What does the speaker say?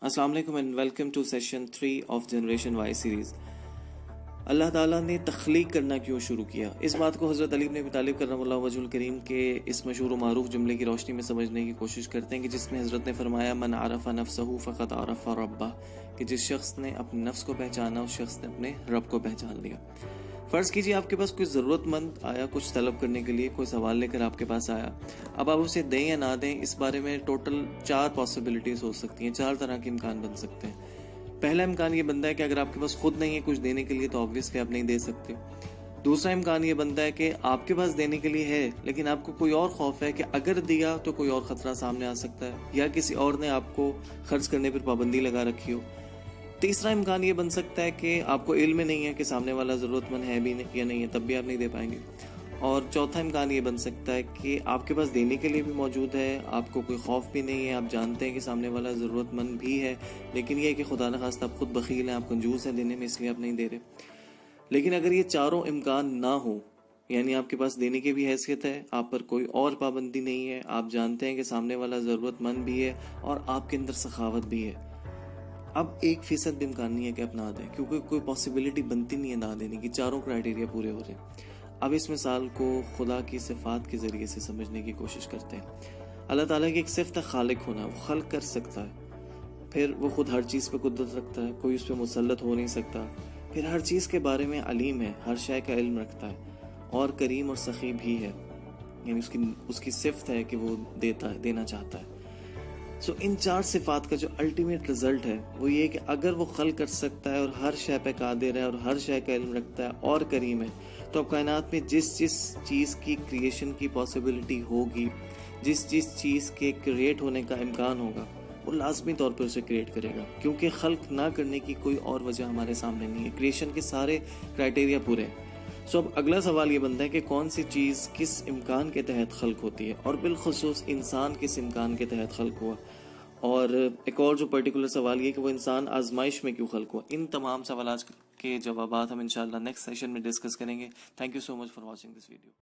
अस्सलाम वालेकुम and welcome to session 3 of generation Y series. Allah ताला ने तख्लीक करना क्यों शुरू किया, इस बात को हज़रत अली इब्न अबी तालिब कररमल्लाहु वजहुल करीम के इस मशहूर व मारूफ जुमले की रोशनी में समझने की कोशिश करते हैं कि जिसमें हज़रत ने फरमाया मन आरफ़ा नफ्सहू फ़क़द आरफ़ा रब्बह, कि जिस शख्स ने अपने नफ्स को पहचाना उस शख्स ने अपने रब को पहचान लिया। फ़र्ज़ कीजिए आपके पास कोई ज़रूरतमंद आया कुछ तलब करने के लिए, कोई सवाल लेकर आपके पास आया। अब आप उसे दें या ना दें, इस बारे में टोटल 4 पॉसिबिलिटीज़ हो सकती हैं, 4 तरह के इम्कान बन सकते हैं। पहला इम्कान ये बनता है कि अगर आपके पास खुद नहीं है कुछ देने के लिए तो ऑब्वियसली आप नहीं दे सकते। दूसरा इम्कान ये बनता है कि आपके पास देने के लिए है लेकिन आपको कोई और खौफ है कि अगर दिया तो कोई और ख़तरा सामने आ सकता है या किसी और ने आपको खर्च करने पर पाबंदी लगा रखी हो। तीसरा इम्कान ये बन सकता है कि आपको इल्म नहीं है कि सामने वाला ज़रूरतमंद है भी या नहीं है, तब भी आप नहीं दे पाएंगे। और चौथा इम्कान ये बन सकता है कि आपके पास देने के लिए भी मौजूद है, आपको कोई खौफ भी नहीं है, आप जानते हैं कि सामने वाला ज़रूरतमंद भी है, लेकिन ये है कि खुदा न खास्ता आप खुद बखील हैं, आप कंजूस हैं देने में, इसलिए आप नहीं दे रहे। लेकिन अगर ये चारों इम्कान ना हो, यानी आपके पास देने की भी हैसियत है, आप पर कोई और पाबंदी नहीं है, आप जानते हैं कि सामने वाला ज़रूरतमंद भी है और आपके अंदर सखावत भी है, अब 1% भी इम्कान नहीं है कि आप ना दें, क्योंकि कोई पॉसिबिलिटी बनती नहीं है ना देने की, चारों क्राइटेरिया पूरे हो रहे हैं। अब इस मिसाल को खुदा की सिफात के ज़रिए से समझने की कोशिश करते हैं। अल्लाह ताला की एक सिफ़त है खालिक होना, वो खल्क कर सकता है, फिर वो खुद हर चीज़ पे कुदरत रखता है, कोई उस पर मुसल्लत हो नहीं सकता, फिर हर चीज़ के बारे में अलीम है, हर शय का इल्म रखता है और करीम और सखी भी है, यानी उसकी सिफ़त है कि वो देना चाहता है। सो इन 4 सिफात का जो अल्टीमेट रिजल्ट है वो ये कि अगर वो खल कर सकता है और हर शय पे कादिर है और हर शय का इल्म रखता है और करीम है, तो अब कायनात में जिस चीज़ की क्रिएशन की पॉसिबिलिटी होगी, जिस चीज़ के क्रिएट होने का इम्कान होगा, वो लाजमी तौर पर उसे क्रिएट करेगा, क्योंकि खल्क ना करने की कोई और वजह हमारे सामने नहीं है, क्रिएशन के सारे क्राइटेरिया पूरे हैं। सो अब अगला सवाल ये बनता है कि कौन सी चीज़ किस इम्कान के तहत खल्क होती है और बिलखुसूस इंसान किस इम्कान के तहत खल्क हुआ, और एक और जो पर्टिकुलर सवाल ये कि वो इंसान आजमाइश में क्यों खल्क हुआ। इन तमाम सवाल के जवाब हम इंशाल्लाह नेक्स्ट सेशन में डिस्कस करेंगे। Thank you so much for watching this video.